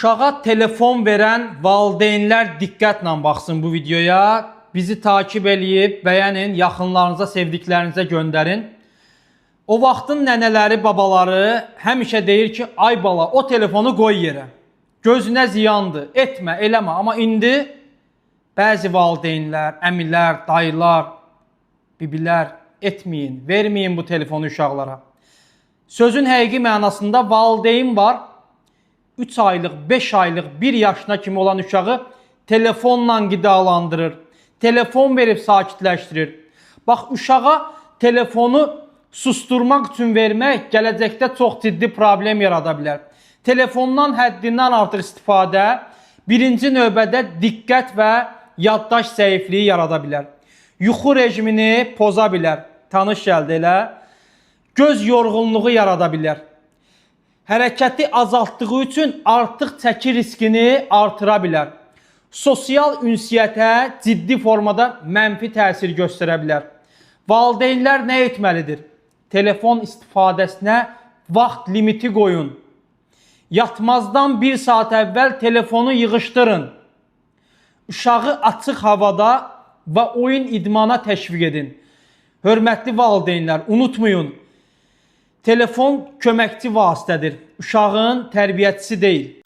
Uşağa telefon verən valideynlər diqqətlə baxsın bu videoya. Bizi takip eləyib, bəyənin, yaxınlarınıza, sevdiklərinizə göndərin. O vaxtın nənələri, babaları həmişə deyir ki, ay bala, o telefonu qoy yerə. Gözünə ziyandır, etmə, eləmə. Amma indi bəzi valideynlər, əmilər, dayılar, bibilər etməyin, verməyin bu telefonu uşaqlara. Sözün həqiqi mənasında valideyn var, 3 aylıq, 5 aylıq, 1 yaşına kimi olan uşağı telefonla qidalandırır. Telefon verib sakitləşdirir. Bax, uşağa telefonu susturmaq üçün vermək gələcəkdə çox ciddi problem yarada bilər. Telefondan həddindən artıq istifadə birinci növbədə diqqət və yaddaş zəifliyi yarada bilər. Yuxu rejimini poza bilər. Tanış gəldi elə. Göz yorğunluğu yarada bilər. Hərəkəti azaltdığı üçün artıq çəki riskini artıra bilər. Sosial ünsiyyətə ciddi formada mənfi təsir göstərə bilər. Valideynlər nə etməlidir? Telefon istifadəsinə vaxt limiti qoyun. Yatmazdan 1 saat əvvəl telefonu yığışdırın. Uşağı açıq havada və oyun idmana təşviq edin. Hörmətli valideynlər, unutmayın. Telefon köməkçi vasitədir. Uşağın tərbiyəçisi deyil.